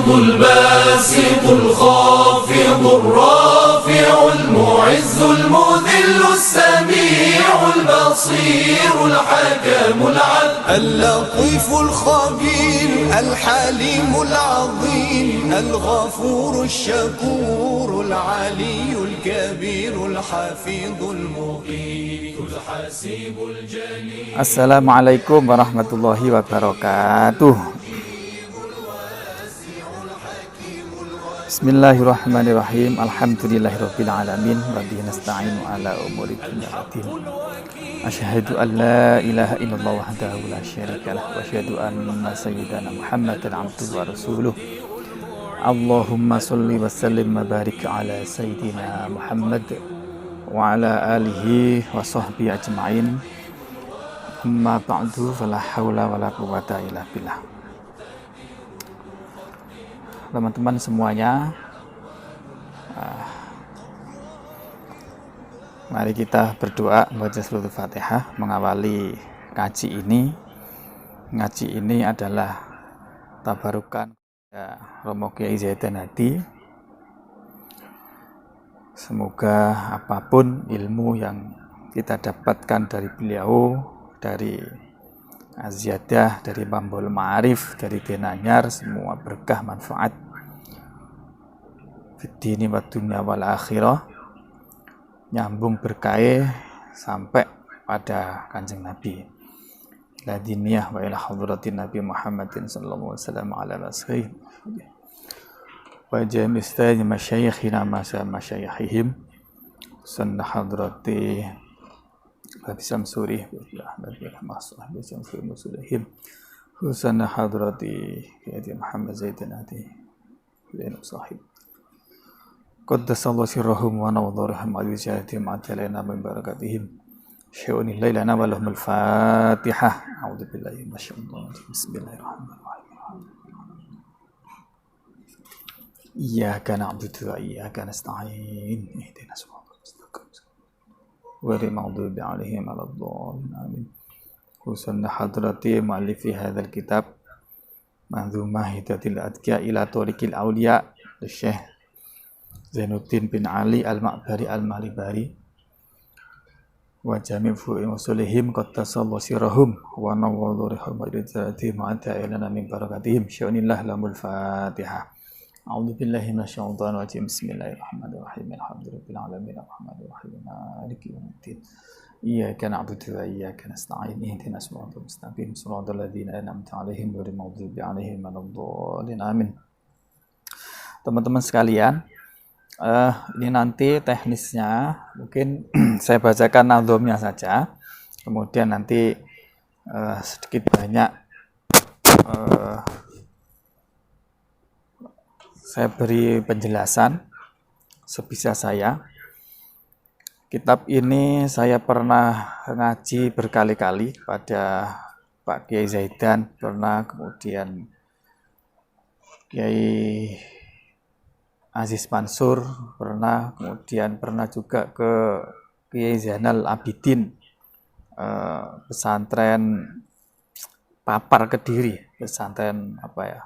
القابض الباسط الخافض الرافع المعز المذل السميع البصير الحكم العدل اللطيف الخبير الحليم العظيم الغفور الشكور العلي الكبير الحفيظ المقيت الحسيب الجليل. Assalamualaikum warahmatullahi wabarakatuh. Bismillahirrahmanirrahim. Alhamdulillahirabbil alamin wa bihi nasta'inu ala umuri dunya waddin. Asyhadu an la ilaha illallah wahdahu la syarika lah wa asyhadu anna sayyidana Muhammadan abduhu wa rasuluh. Allahumma shalli wa sallim wa barik ala sayyidina Muhammad wa ala alihi wa sahbihi ajma'in. Amma ba'du fala haula wala quwwata illa billah. Teman-teman semuanya, mari kita berdoa membaca suratul Fatihah mengawali ngaji ini. Ngaji ini adalah tabarukan Romo Kiai Zaidan Hadi. Semoga apapun ilmu yang kita dapatkan dari beliau, dari Aziyadah, dari Mambul Ma'arif, dari Denanyar, semua berkah manfaat fid-dini wa dunya wal akhirah, nyambung berkah sampai pada Kanjeng Nabi la diniyah wa ila hadratin Nabi Muhammadin sallallahu alaihi wasallam ala wasih wa jami'istai masyayikhina masa masyayikhihim sanna hadrati Habisam Surih Ahmad bin Mas'ud Habisam Surih Musulihim Husana Hadrati Yadi Muhammad Zaidan Hadi Lain Sahib Qaddasallahu sirrahum wa nawadharahum al-wijayatihim atalena min barakatihim syu'uni laylana wa lahumul fatihah a'udhu billahi minasyaitonir rajim bismillahirrahmanirrahim iyyaka na'budu wa iyyaka nasta'in ihdinas siratal mustaqim Wari maghdubi alaihim waladdallin amin. Husanna hadrati mu'allifi hadzal kitab Manzumah Hidayatul Adqiya ila Thariqil Auliya Syekh Zainuddin bin Ali Al-Ma'bari Al-Malibari wa jami' fu'i usulihim qattasallahu sirrahum wa nawwadharihum wa idzati ma'ata'ilana min barakatihim sya'nillah lamul fatihah. A'udzu billahi minasyaitonir rajim. Bismillahirrahmanirrahim. Alhamdulillahirabbil alamin arrahmanir rahim maliki yaumiddin. Iyyaka na'budu wa iyyaka nasta'in. Ihdinas siratal mustaqim. Shiratal ladzina an'amta 'alaihim ghairil maghdubi 'alaihim waladdallin. Amin. Teman-teman sekalian, ini nanti teknisnya mungkin saya bacakan nadhomnya saja. Kemudian nanti sedikit banyak saya beri penjelasan sebisa saya. Kitab ini saya pernah ngaji berkali-kali pada Pak Kiai Zaidan, pernah, kemudian Kiai Aziz Mansur, pernah, kemudian pernah juga ke Kiai Zainal Abidin, pesantren Papar Kediri, pesantren apa ya?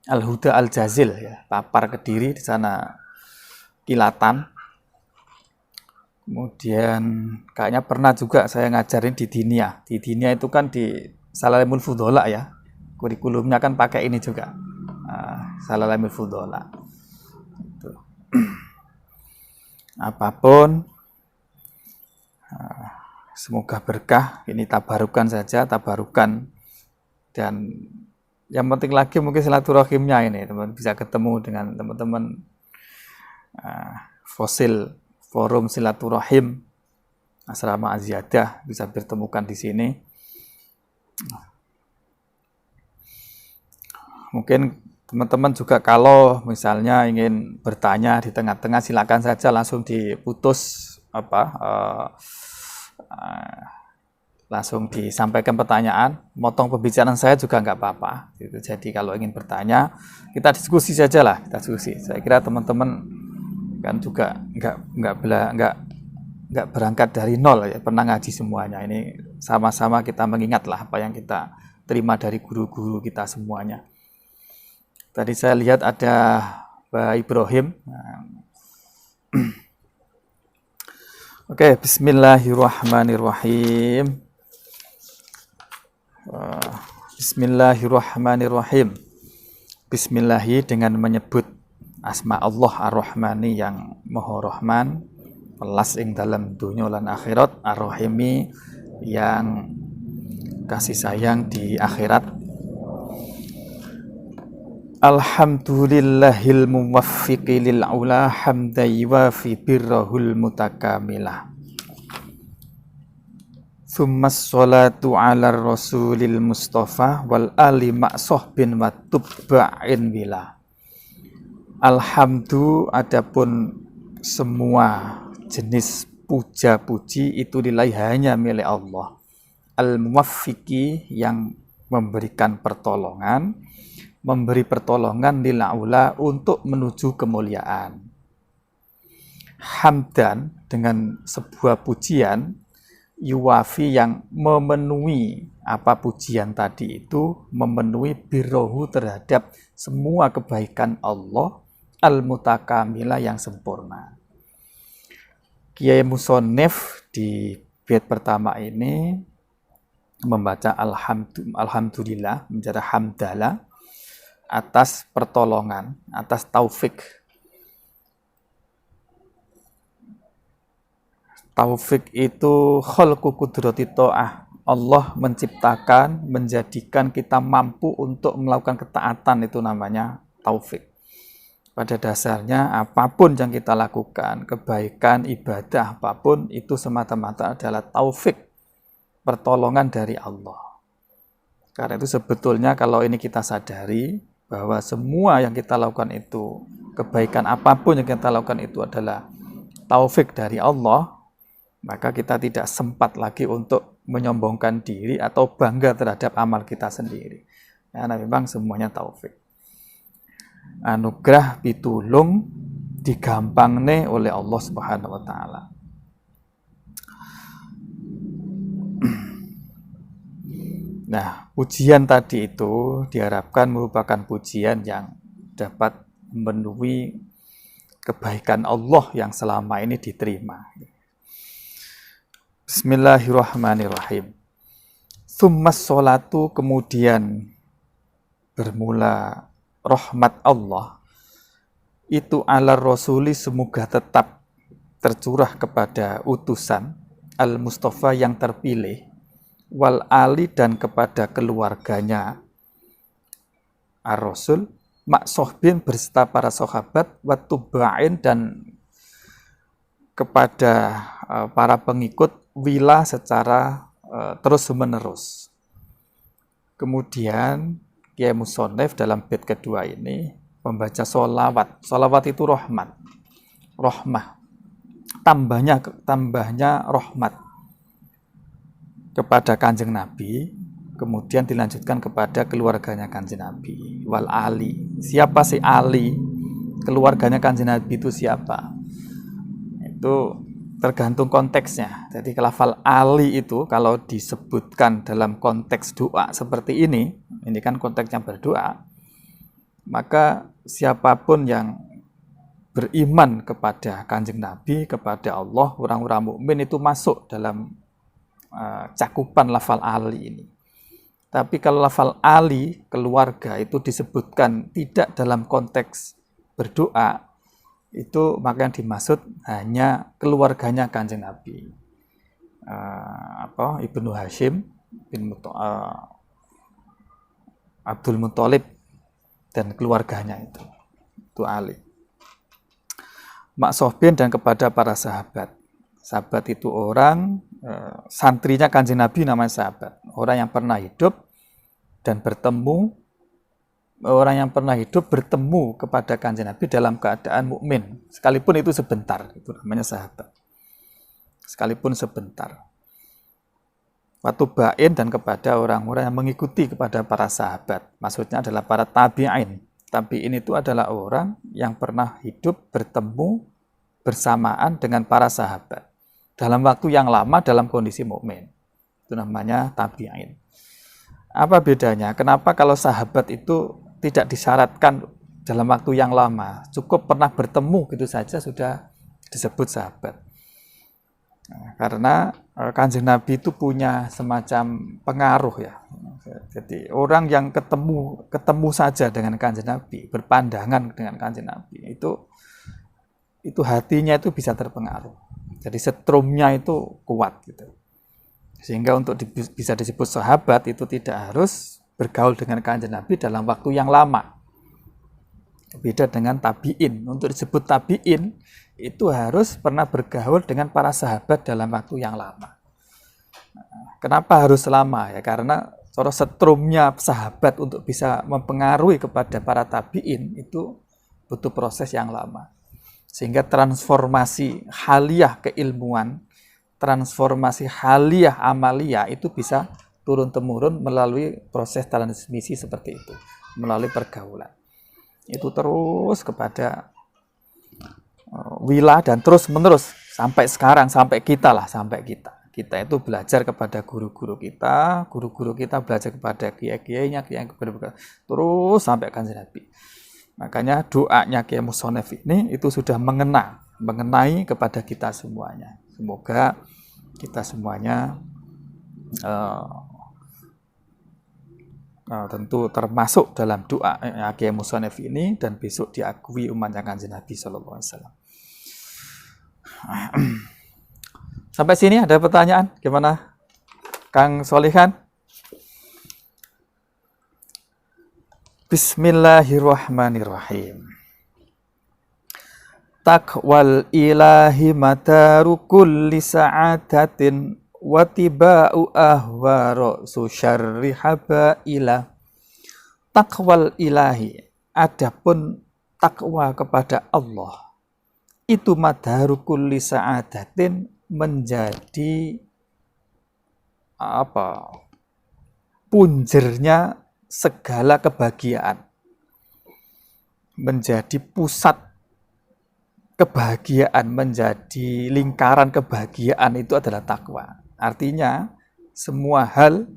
Al-Huda Al-Jazil ya, Papar Kediri, di sana kilatan. Kemudian kayaknya pernah juga saya ngajarin di Dinia. Di Dinia itu kan di Salalemul Fudola ya. Kurikulumnya kan pakai ini juga. Salalemul Fudola. Itu. Apapun semoga berkah. Ini tabarukan saja, tabarukan, dan yang penting lagi mungkin silaturahimnya ini, teman bisa ketemu dengan teman-teman fosil forum silaturahim asrama Aziyadah, bisa bertemukan di sini. Mungkin teman-teman juga kalau misalnya ingin bertanya di tengah-tengah, silakan saja langsung diputus langsung disampaikan pertanyaan, motong pembicaraan saya juga nggak apa-apa. Gitu. Jadi kalau ingin bertanya, kita diskusi saja lah, kita diskusi. Saya kira teman-teman kan juga nggak berangkat dari nol ya, pernah ngaji semuanya. Ini sama-sama kita mengingat lah apa yang kita terima dari guru-guru kita semuanya. Tadi saya lihat ada Pak Ibrahim. Oke, bismillahirrahmanirrahim. Bismillahirrahmanirrahim. Bismillahi dengan menyebut asma Allah Ar-Rahmani yang Maha Rahman, welas ing dalam dunya lan akhirat, Ar-Rahimi yang kasih sayang di akhirat. Alhamdulillahil muwaffiqi lil ula hamdan yuwafi birrahul mutakamilah. Tsummas sholatu ala rasulil mustafa wal ali ma'sohbin wa tubba'in bila. Alhamdu, adapun semua jenis puja-puji itu lillahi hanya milik Allah. Al-muwaffiqi yang memberikan pertolongan, memberi pertolongan lil a'ula untuk menuju kemuliaan. Hamdan dengan sebuah pujian, yuwafi yang memenuhi apa pujian tadi itu, memenuhi birrohu terhadap semua kebaikan Allah, al-mutakamila yang sempurna. Kiai Musonef di bait pertama ini membaca alhamdulillah menjadi hamdalah atas pertolongan, atas taufik. Taufik itu khalqu qudrati ta'ah. Allah menciptakan, menjadikan kita mampu untuk melakukan ketaatan, itu namanya taufik. Pada dasarnya apapun yang kita lakukan, kebaikan, ibadah, apapun itu semata-mata adalah taufik, pertolongan dari Allah. Karena itu sebetulnya kalau ini kita sadari bahwa semua yang kita lakukan itu, kebaikan apapun yang kita lakukan itu adalah taufik dari Allah, maka kita tidak sempat lagi untuk menyombongkan diri atau bangga terhadap amal kita sendiri. Karena memang semuanya taufik. Anugerah pitulung digampangne oleh Allah Subhanahu wa taala. Nah, pujian tadi itu diharapkan merupakan pujian yang dapat memenuhi kebaikan Allah yang selama ini diterima. Bismillahirrahmanirrahim. Tsummas sholatu, kemudian bermula rahmat Allah itu ala rasuli, semoga tetap tercurah kepada utusan al-Mustafa yang terpilih, wal ali dan kepada keluarganya ar-rasul, maksohbin berserta para sahabat, watuba'in dan kepada para pengikut, wila secara terus menerus. Kemudian Kiai Musonef dalam bait kedua ini membaca sholawat. Sholawat itu rahmat, rahmah, tambahnya rahmat kepada Kanjeng Nabi, kemudian dilanjutkan kepada keluarganya Kanjeng Nabi, wal ali. Siapa si Ali? Keluarganya Kanjeng Nabi itu siapa? Itu tergantung konteksnya. Jadi lafal Ali itu kalau disebutkan dalam konteks doa seperti ini kan konteksnya berdoa, maka siapapun yang beriman kepada Kanjeng Nabi, kepada Allah, orang-orang mukmin itu masuk dalam cakupan lafal Ali ini. Tapi kalau lafal Ali, keluarga, itu disebutkan tidak dalam konteks berdoa, itu maka yang dimaksud hanya keluarganya Kanjeng Nabi, Ibnu Hashim bin Abdul Muthalib dan keluarganya itu Ali. Maksohbin dan kepada para sahabat. Sahabat itu orang santrinya Kanjeng Nabi namanya sahabat. Orang yang pernah hidup dan bertemu, orang yang pernah hidup bertemu kepada Kanjeng Nabi dalam keadaan mukmin, sekalipun itu sebentar, itu namanya sahabat. Sekalipun sebentar. Watubain dan kepada orang-orang yang mengikuti kepada para sahabat. Maksudnya adalah para tabi'in. Tabi'in itu adalah orang yang pernah hidup bertemu bersamaan dengan para sahabat dalam waktu yang lama dalam kondisi mukmin. Itu namanya tabi'in. Apa bedanya? Kenapa kalau sahabat itu tidak disyaratkan dalam waktu yang lama, cukup pernah bertemu gitu saja sudah disebut sahabat. Nah, karena Kanjeng Nabi itu punya semacam pengaruh ya. Jadi orang yang ketemu saja dengan Kanjeng Nabi, berpandangan dengan Kanjeng Nabi, itu hatinya itu bisa terpengaruh. Jadi setrumnya itu kuat gitu. Sehingga untuk bisa disebut sahabat itu tidak harus bergaul dengan Kanjeng Nabi dalam waktu yang lama. Beda dengan tabi'in. Untuk disebut tabi'in itu harus pernah bergaul dengan para sahabat dalam waktu yang lama. Kenapa harus lama? Ya karena setrumnya sahabat untuk bisa mempengaruhi kepada para tabi'in itu butuh proses yang lama. Sehingga transformasi haliyah keilmuan, transformasi haliyah amaliyah itu bisa turun-temurun melalui proses transmisi seperti itu, melalui pergaulan. Itu terus kepada wilah dan terus-menerus sampai sekarang, sampai kita. Kita itu belajar kepada guru-guru kita belajar kepada kiai-kiainya, terus sampai Kanjeng Nabi. Makanya doanya Kiai Musonef ini itu sudah mengenai kepada kita semuanya. Semoga kita semuanya tentu termasuk dalam doa Kiai Musonef ini dan besok diakui umatnya Kanjeng Nabi Sallallahu Alaihi Wasallam. Sampai sini ada pertanyaan? Gimana, Kang Solihan? Bismillahirrahmanirrahim. Taqwal ilahi madaru kulli sa'adatin wa tiba'u ahwa ra'su syarri habaila. Taqwal ilahi, adapun takwa kepada Allah, itu madaru kulli sa'adatin, menjadi punjernya segala kebahagiaan, menjadi pusat kebahagiaan, menjadi lingkaran kebahagiaan, itu adalah takwa. Artinya semua hal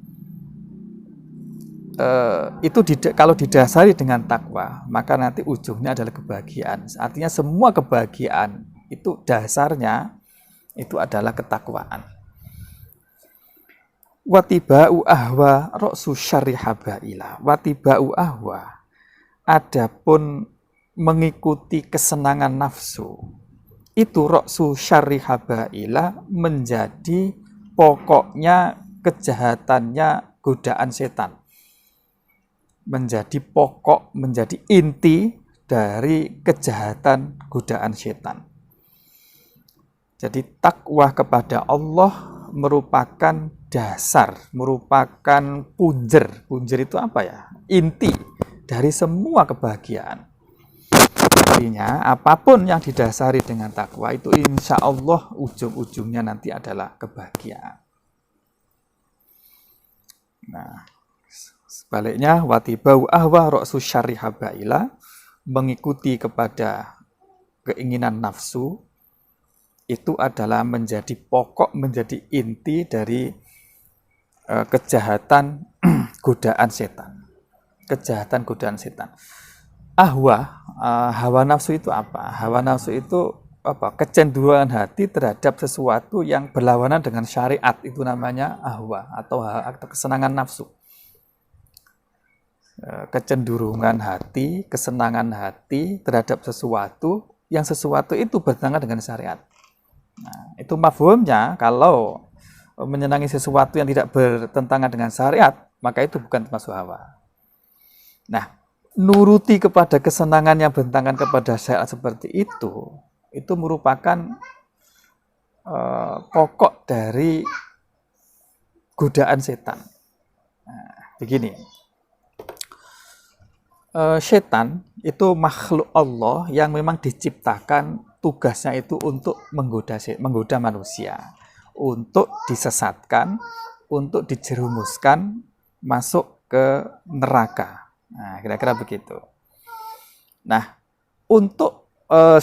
itu kalau didasari dengan takwa, maka nanti ujungnya adalah kebahagiaan. Artinya semua kebahagiaan itu dasarnya itu adalah ketakwaan. Watiba'u ahwa ra'su syarri habaila. Watiba'u ahwa, adapun mengikuti kesenangan nafsu, itu ra'su syarri habaila, menjadi pokoknya kejahatannya godaan setan. Menjadi pokok, menjadi inti dari kejahatan godaan setan. Jadi takwa kepada Allah merupakan dasar, merupakan punjer. Punjer itu apa ya? Inti dari semua kebahagiaan. Artinya apapun yang didasari dengan takwa itu insya Allah ujung-ujungnya nanti adalah kebahagiaan. Nah, sebaliknya watibau ahwa ra'su syarri habaila, mengikuti kepada keinginan nafsu, itu adalah menjadi pokok, menjadi inti dari kejahatan godaan setan. Kejahatan godaan setan. Hawa nafsu itu apa? Hawa nafsu itu apa? Kecenderungan hati terhadap sesuatu yang berlawanan dengan syariat, itu namanya ahwa atau kesenangan nafsu. Kecenderungan hati, kesenangan hati terhadap sesuatu itu bertentangan dengan syariat. Nah, itu mafhumnya, kalau menyenangi sesuatu yang tidak bertentangan dengan syariat, maka itu bukan termasuk hawa. Nah, nuruti kepada kesenangan yang bertentangan kepada syariat seperti itu merupakan pokok dari godaan setan. Nah, begini, setan itu makhluk Allah yang memang diciptakan, tugasnya itu untuk menggoda manusia, untuk disesatkan, untuk dijerumuskan masuk ke neraka. Nah, kira-kira begitu. Nah, untuk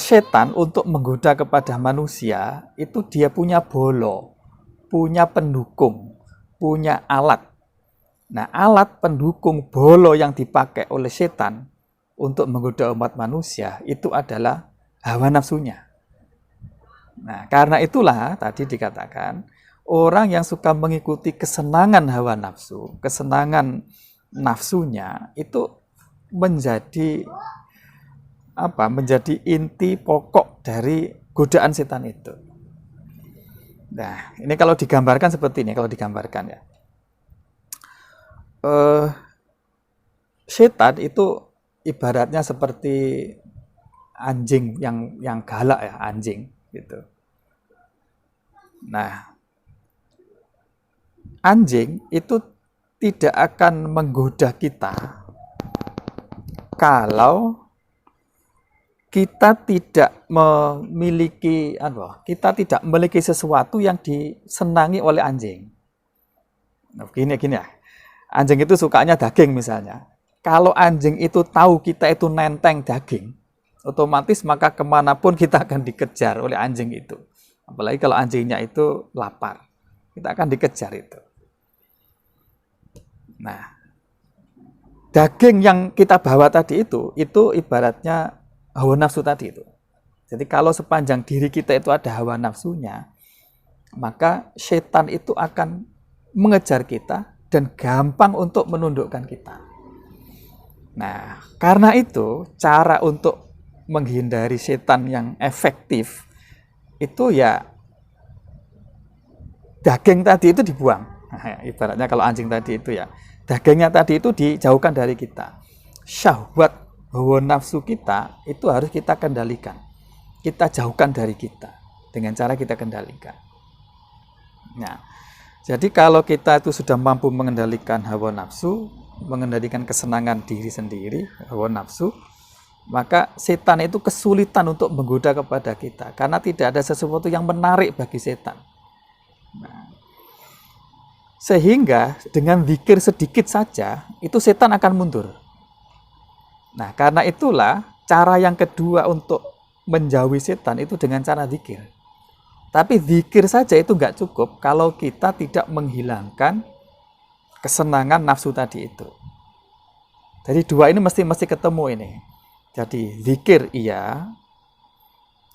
setan untuk menggoda kepada manusia, itu dia punya bolo, punya pendukung, punya alat. Nah, alat pendukung bolo yang dipakai oleh setan untuk menggoda umat manusia itu adalah hawa nafsunya. Nah, karena itulah tadi dikatakan orang yang suka mengikuti kesenangan hawa nafsu, kesenangan nafsunya itu menjadi apa? Menjadi inti pokok dari godaan setan itu. Nah, ini kalau digambarkan seperti ini, kalau digambarkan ya. Setan itu ibaratnya seperti anjing yang galak ya, anjing gitu. Nah, anjing itu tidak akan menggoda kita kalau kita tidak memiliki kita tidak memiliki sesuatu yang disenangi oleh anjing. Nah, gini ya. Anjing itu sukanya daging misalnya. Kalau anjing itu tahu kita itu nenteng daging, otomatis maka kemanapun kita akan dikejar oleh anjing itu. Apalagi kalau anjingnya itu lapar, kita akan dikejar itu. Nah, daging yang kita bawa tadi itu ibaratnya hawa nafsu tadi itu. Jadi kalau sepanjang diri kita itu ada hawa nafsunya, maka setan itu akan mengejar kita dan gampang untuk menundukkan kita. Nah, karena itu cara untuk menghindari setan yang efektif itu ya daging tadi itu dibuang. Nah, ibaratnya kalau anjing tadi itu ya, dagingnya tadi itu dijauhkan dari kita. Syahwat hawa nafsu kita itu harus kita kendalikan. Kita jauhkan dari kita dengan cara kita kendalikan. Nah, jadi kalau kita itu sudah mampu mengendalikan hawa nafsu, mengendalikan kesenangan diri sendiri, hawa nafsu, maka setan itu kesulitan untuk menggoda kepada kita karena tidak ada sesuatu yang menarik bagi setan. Nah, sehingga dengan zikir sedikit saja itu setan akan mundur. Nah, karena itulah cara yang kedua untuk menjauhi setan itu dengan cara zikir. Tapi zikir saja itu nggak cukup kalau kita tidak menghilangkan kesenangan nafsu tadi itu. Jadi dua ini mesti ketemu ini. Jadi zikir iya,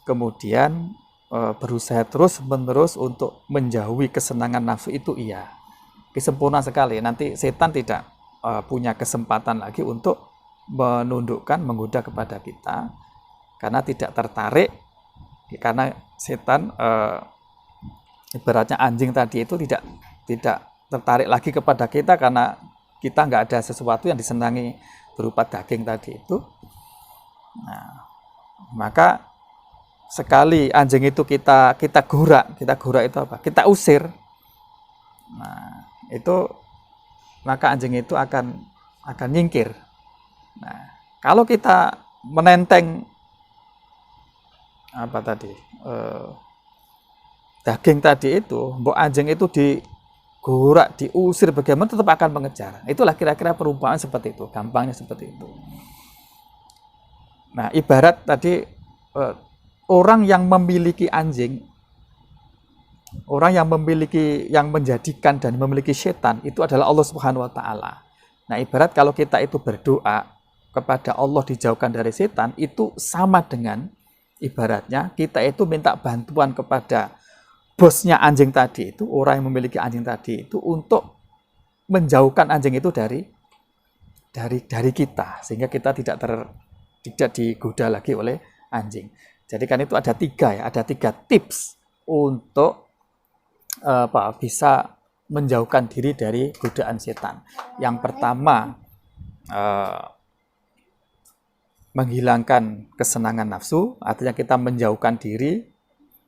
kemudian berusaha terus-menerus untuk menjauhi kesenangan nafsu itu iya. Sempurna sekali. Nanti setan tidak punya kesempatan lagi untuk menundukkan, menggoda kepada kita karena tidak tertarik. Karena setan ibaratnya anjing tadi itu tidak tertarik lagi kepada kita karena kita nggak ada sesuatu yang disenangi berupa daging tadi itu. Nah, maka sekali anjing itu kita gorak itu apa? Kita usir. Nah, itu maka anjing itu akan nyingkir. Nah, kalau kita menenteng apa tadi daging tadi itu, mbok anjing itu digorak, diusir bagaimana tetap akan mengejar. Itulah kira-kira perumpamaan seperti itu, gampangnya seperti itu. Nah, ibarat tadi orang yang memiliki anjing, orang yang menjadikan dan memiliki setan itu adalah Allah Subhanahu wa taala. Nah, ibarat kalau kita itu berdoa kepada Allah dijauhkan dari setan, itu sama dengan ibaratnya kita itu minta bantuan kepada bosnya anjing tadi itu, orang yang memiliki anjing tadi itu untuk menjauhkan anjing itu dari kita sehingga kita tidak digoda lagi oleh anjing. Jadi kan itu ada tiga tips untuk bisa menjauhkan diri dari godaan setan. Yang pertama menghilangkan kesenangan nafsu, artinya kita menjauhkan diri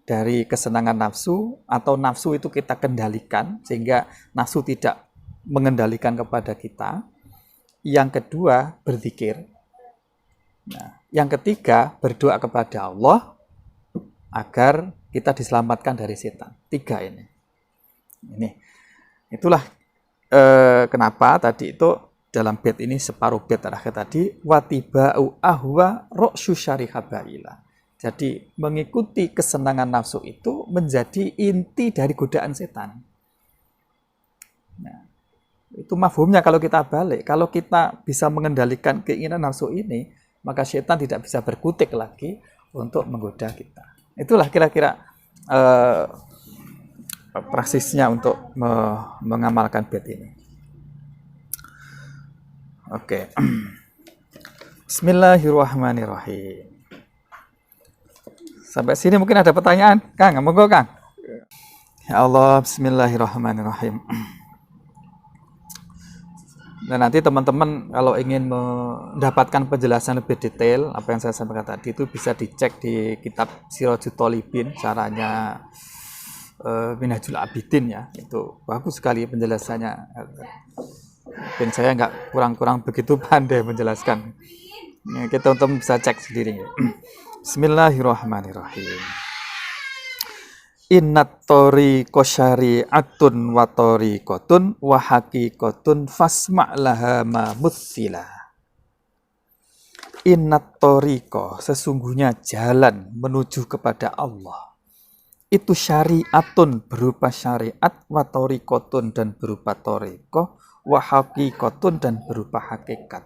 dari kesenangan nafsu, atau nafsu itu kita kendalikan sehingga nafsu tidak mengendalikan kepada kita. Yang kedua, berzikir. Nah, yang ketiga, berdoa kepada Allah agar kita diselamatkan dari setan. 3 ini. Itulah kenapa tadi itu dalam bait ini separuh bait terakhir tadi watiba'u ahwa ra'su syarihabaila. Jadi mengikuti kesenangan nafsu itu menjadi inti dari godaan setan. Nah, Itu mafhumnya kalau kita balik. Kalau kita bisa mengendalikan keinginan nafsu ini, maka setan tidak bisa berkutik lagi untuk menggoda kita. Itulah kira-kira praksisnya untuk mengamalkan bait ini. Oke. Bismillahirrahmanirrahim. Sampai sini mungkin ada pertanyaan, Kang. Monggo, Kang. Ya Allah, bismillahirrahmanirrahim. Dan nanti teman-teman kalau ingin mendapatkan penjelasan lebih detail apa yang saya sampaikan tadi itu bisa dicek di kitab Sirajul Thalibin, caranya Minhajul Abidin ya. Itu bagus sekali penjelasannya. Dan saya nggak kurang begitu pandai menjelaskan. Ya, kita teman-teman bisa cek sendiri. Bismillahirrahmanirrahim. Innat tariqa syari'atun wa tariqatun wa haqiqatun fasma' laha ma mutsila. Innat tariqa, sesungguhnya jalan menuju kepada Allah. Itu syari'atun berupa syariat, wa tariqatun dan berupa tariqah, wa haqiqatun dan berupa hakikat.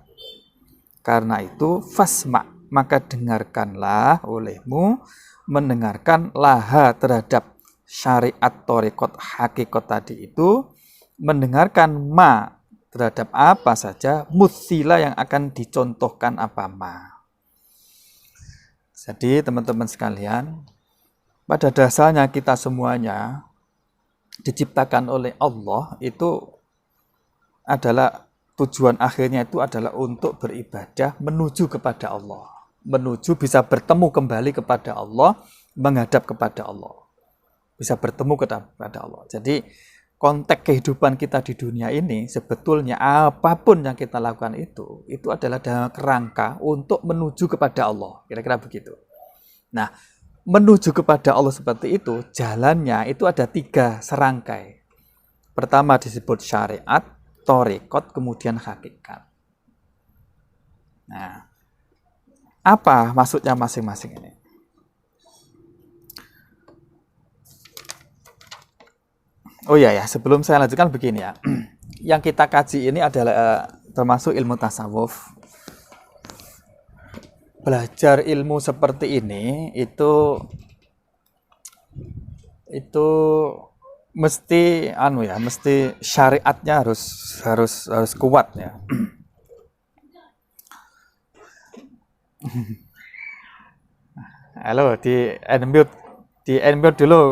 Karena itu fasma', maka dengarkanlah olehmu, mendengarkan laha terhadap syariat tariqat hakikat tadi itu, mendengarkan ma terhadap apa saja, mutsila yang akan dicontohkan apa ma. Jadi teman-teman sekalian, pada dasarnya kita semuanya diciptakan oleh Allah itu adalah tujuan akhirnya itu adalah untuk beribadah menuju kepada Allah. Menuju bisa bertemu kembali kepada Allah, menghadap kepada Allah. Bisa bertemu kepada Allah. Jadi konteks kehidupan kita di dunia ini sebetulnya apapun yang kita lakukan itu adalah dalam kerangka untuk menuju kepada Allah. Kira-kira begitu. Nah, menuju kepada Allah seperti itu, jalannya itu ada 3 serangkai. Pertama disebut syariat, thariqat, kemudian hakikat. Nah, apa maksudnya masing-masing ini? Oh iya ya, sebelum saya lanjutkan begini ya. Yang kita kaji ini adalah termasuk ilmu tasawuf. Belajar ilmu seperti ini itu mesti mesti syariatnya harus kuat ya. Halo, di unmute dulu.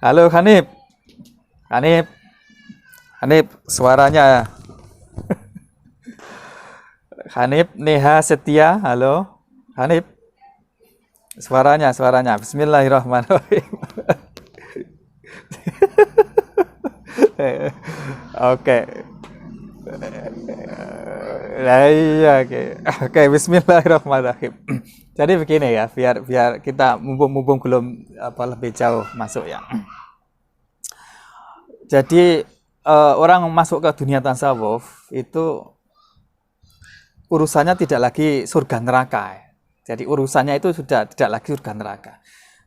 Halo Hanif, suaranya. Hanif Neha Setia, halo Hanif, suaranya. Bismillahirrahmanirrahim. Oke. Iya, oke. Bismillahirrahmanirrahim. Jadi begini ya, biar kita mumpung belum lebih jauh masuk ya. Jadi orang masuk ke dunia tasawuf itu urusannya tidak lagi surga neraka. Jadi urusannya itu sudah tidak lagi surga neraka.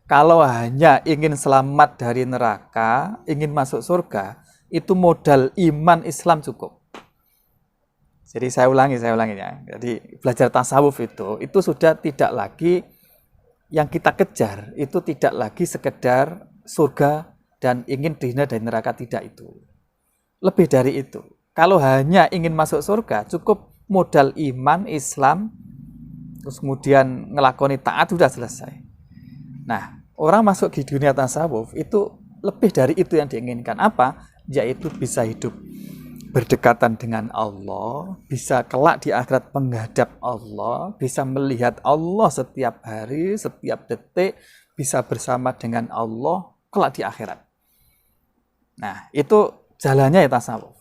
Kalau hanya ingin selamat dari neraka, ingin masuk surga, itu modal iman Islam cukup. Jadi saya ulangi ya. Jadi belajar tasawuf itu sudah tidak lagi yang kita kejar, itu tidak lagi sekedar surga dan ingin dihina dari neraka, tidak itu. Lebih dari itu. Kalau hanya ingin masuk surga, cukup modal iman Islam, terus kemudian ngelakoni taat, sudah selesai. Nah, orang masuk di dunia tasawuf itu lebih dari itu yang diinginkan. Apa? Yaitu bisa hidup berdekatan dengan Allah, bisa kelak di akhirat menghadap Allah, bisa melihat Allah setiap hari, setiap detik, bisa bersama dengan Allah kelak di akhirat. Nah, itu jalannya ya tasawuf.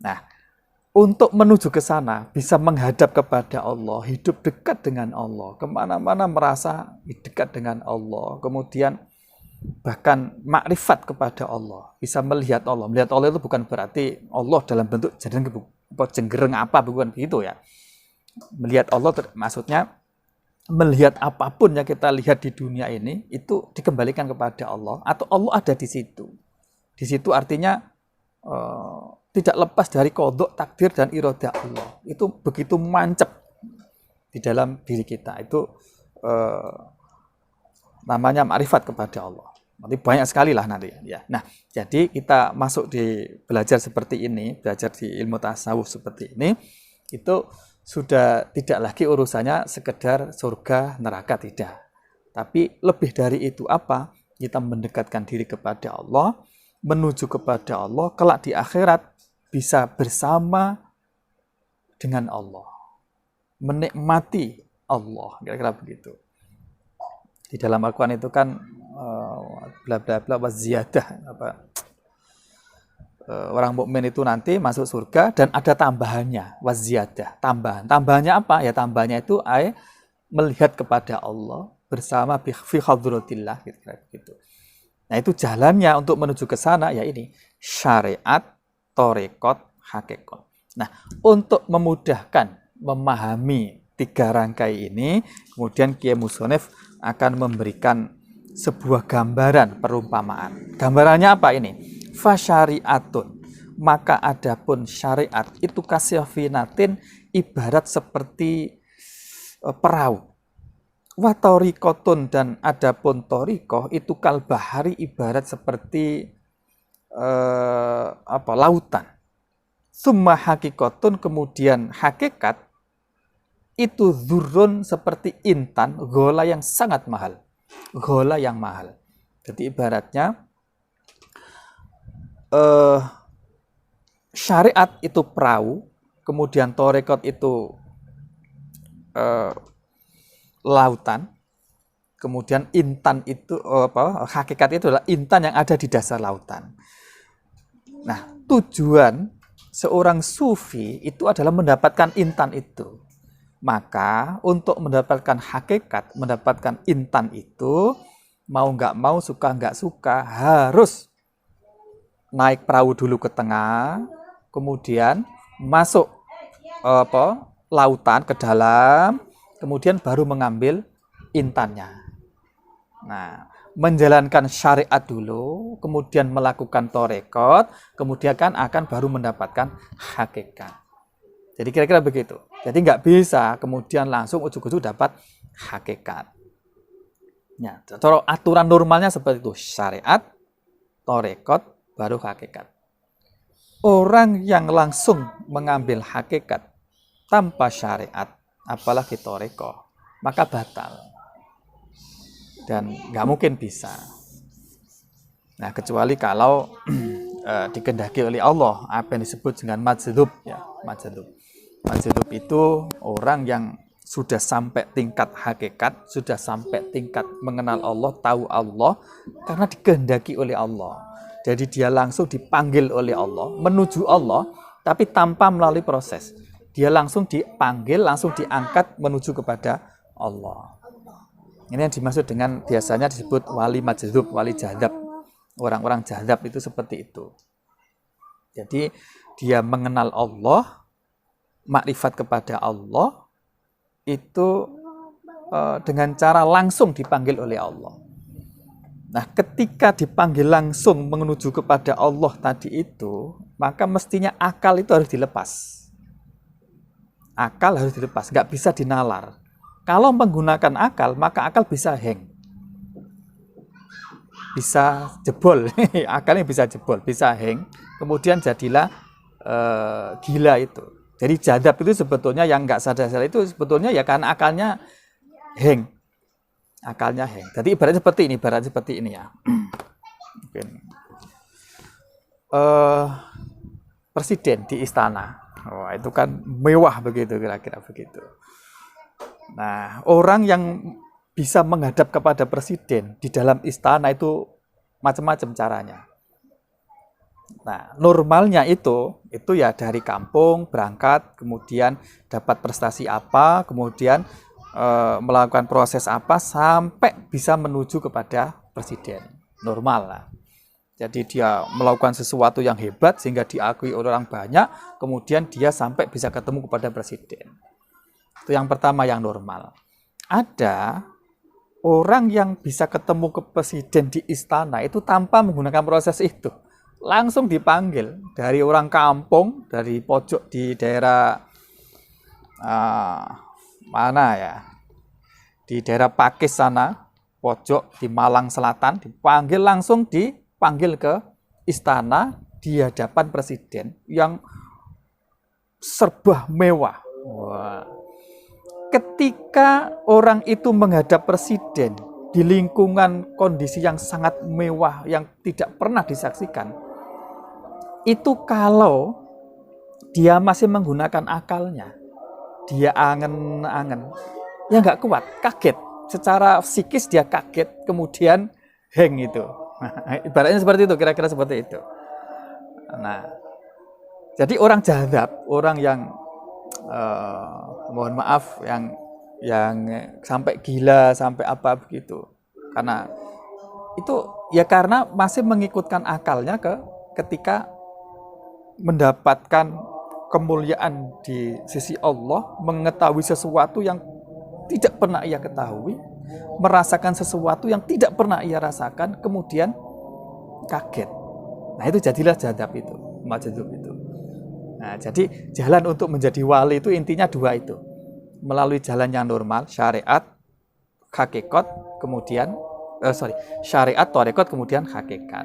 Nah, untuk menuju ke sana, bisa menghadap kepada Allah, hidup dekat dengan Allah, kemana-mana merasa dekat dengan Allah, kemudian bahkan makrifat kepada Allah, bisa melihat Allah. Melihat Allah itu bukan berarti Allah dalam bentuk jenggereng apa, bukan begitu ya. Melihat Allah maksudnya melihat apapun yang kita lihat di dunia ini itu dikembalikan kepada Allah atau Allah ada di situ. Di situ artinya tidak lepas dari qadha, takdir dan iradah Allah. Itu begitu mancep di dalam diri kita. Itu namanya ma'rifat kepada Allah. Nanti banyak sekali lah nanti ya. Nah, jadi kita masuk di belajar seperti ini, belajar di ilmu tasawuf seperti ini, itu sudah tidak lagi urusannya sekedar surga neraka, tidak. Tapi lebih dari itu apa? Kita mendekatkan diri kepada Allah, menuju kepada Allah, kelak di akhirat bisa bersama dengan Allah, menikmati Allah, kira-kira begitu. Di dalam Al-Quran itu kan bla bla bla waziyadah, orang mukmin itu nanti masuk surga dan ada tambahannya, waziyadah, tambahannya apa? Ya tambahannya itu melihat kepada Allah bersama fi hadratillah, gitu. Nah, itu jalannya untuk menuju ke sana ya ini syariat, torekot, hakikat. Nah, untuk memudahkan memahami 3 rangkai ini, kemudian Kiai Musonef akan memberikan sebuah gambaran perumpamaan. Gambarannya apa ini? Fasyariatun, maka adapun syariat itu kasyafinatin, ibarat seperti perahu. Wa tariqatun, dan adapun tariqah itu kalbahari, ibarat seperti lautan. Summa hakikatun, kemudian hakikat itu dzurrun, seperti intan, ghola yang sangat mahal. Ghola yang mahal. Jadi ibaratnya syariat itu perahu, kemudian torekot itu lautan, kemudian intan itu hakikat itu adalah intan yang ada di dasar lautan. Nah, tujuan seorang sufi itu adalah mendapatkan intan itu. Maka untuk mendapatkan hakikat, mendapatkan intan itu, mau nggak mau, suka nggak suka, harus naik perahu dulu ke tengah, kemudian masuk lautan ke dalam, kemudian baru mengambil intannya. Nah, menjalankan syariat dulu, kemudian melakukan torekot, kemudian akan baru mendapatkan hakikat. Jadi kira-kira begitu. Jadi nggak bisa kemudian langsung ujuk-ujuk dapat hakikat. Ya, aturan normalnya seperti itu, syariat, torekot, baru hakikat. Orang yang langsung mengambil hakikat tanpa syariat, apalagi torekoh, maka batal. Dan nggak mungkin bisa. Nah, kecuali kalau dikehendaki oleh Allah, apa yang disebut dengan majdzub, ya, majdzub. Majdzub itu orang yang sudah sampai tingkat hakikat, sudah sampai tingkat mengenal Allah, tahu Allah, karena dikehendaki oleh Allah. Jadi dia langsung dipanggil oleh Allah, menuju Allah, tapi tanpa melalui proses. Dia langsung dipanggil, langsung diangkat menuju kepada Allah. Ini yang dimaksud dengan biasanya disebut wali majdzub, wali jadzab. Orang-orang jadzab itu seperti itu. Jadi dia mengenal Allah, makrifat kepada Allah itu dengan cara langsung dipanggil oleh Allah. Nah, ketika dipanggil langsung menuju kepada Allah tadi itu, maka mestinya akal itu harus dilepas. Akal harus dilepas, nggak bisa dinalar. Kalau menggunakan akal, maka akal bisa hang. Bisa jebol, akalnya bisa jebol, bisa hang. Kemudian jadilah gila itu. Jadi jadzab itu sebetulnya yang nggak sadar-sadar itu sebetulnya ya karena akalnya hang. Akalnya hang. Jadi ibarat seperti ini ya. Mungkin presiden di istana. Oh, itu kan mewah begitu, kira-kira begitu. Nah, orang yang bisa menghadap kepada presiden di dalam istana itu macam-macam caranya. Nah, normalnya itu ya dari kampung berangkat, kemudian dapat prestasi apa, kemudian melakukan proses apa sampai bisa menuju kepada presiden. Normal lah. Jadi dia melakukan sesuatu yang hebat sehingga diakui oleh orang banyak, kemudian dia sampai bisa ketemu kepada presiden. Itu yang pertama, yang normal. ada orang yang bisa ketemu ke presiden di istana itu tanpa menggunakan proses itu. Langsung dipanggil dari orang kampung, dari pojok di daerah mana ya? Di daerah Pakis sana, pojok di Malang Selatan, dipanggil ke istana di hadapan presiden yang serba mewah. Wah. Ketika orang itu menghadap presiden di lingkungan kondisi yang sangat mewah yang tidak pernah disaksikan, itu kalau dia masih menggunakan akalnya, dia angen-angen, ya nggak kuat, kaget. Secara psikis dia kaget, kemudian hang itu. Nah, ibaratnya seperti itu, kira-kira seperti itu. Nah, jadi orang jadab, orang yang mohon maaf, yang sampai gila, sampai apa begitu. Karena itu ya karena masih mengikutkan akalnya ketika mendapatkan kemuliaan di sisi Allah, mengetahui sesuatu yang tidak pernah ia ketahui, merasakan sesuatu yang tidak pernah ia rasakan, kemudian kaget. Nah, itu jadilah jadab itu, majdzub itu. Nah, jadi jalan untuk menjadi wali itu intinya dua itu. Melalui jalan yang normal, syariat, hakikat, kemudian syariat, tarekat, kemudian hakikat.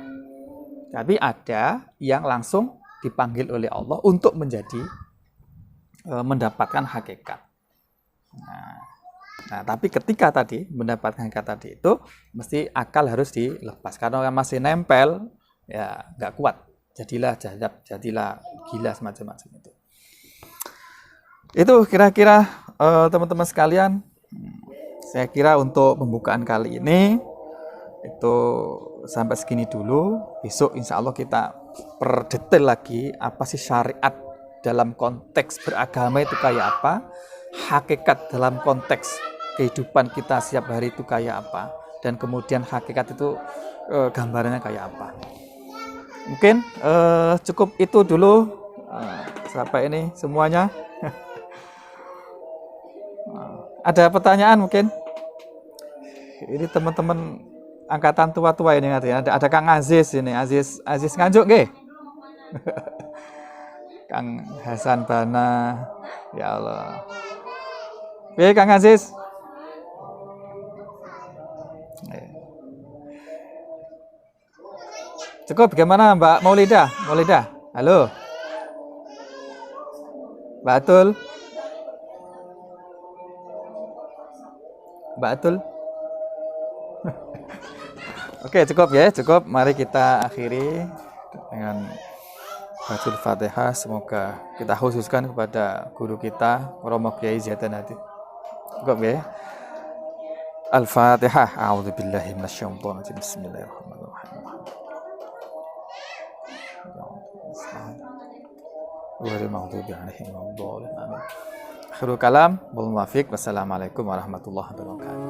Tapi ada yang langsung dipanggil oleh Allah untuk mendapatkan hakikat. Nah, tapi ketika tadi mendapatkan hakikat tadi itu, mesti akal harus dilepas. Karena orang masih nempel, ya nggak kuat. Jadilah jadab, jadilah gila, semacam-macam itu. Itu kira-kira teman-teman sekalian, saya kira untuk pembukaan kali ini itu sampai segini dulu. Besok insya Allah kita perdetail lagi apa sih syariat dalam konteks beragama itu kayak apa, hakikat dalam konteks kehidupan kita setiap hari itu kayak apa, dan kemudian hakikat itu gambarannya kayak apa. Mungkin cukup itu dulu sampai ini semuanya. Ada pertanyaan mungkin? Ini teman-teman angkatan tua-tua ini ada Kang Aziz ini, Aziz Nganjuk nggih? Kang Hasan Bana, ya Allah. Oke, Kang Aziz. Cukup, bagaimana Mbak Maulida? Halo. Mbak Atul. Oke, cukup ya, cukup. Mari kita akhiri dengan bacaan Fatihah. Semoga kita khususkan kepada guru kita, Romo Kiai Zaidan Hadi. Cukup ya. Al-Fatihah. A'udzubillahi minasyaitonir rajim. Bismillahirrahmanirrahim. Akhirul kalam, wal muwaffiq. Wassalamualaikum warahmatullahi wabarakatuh.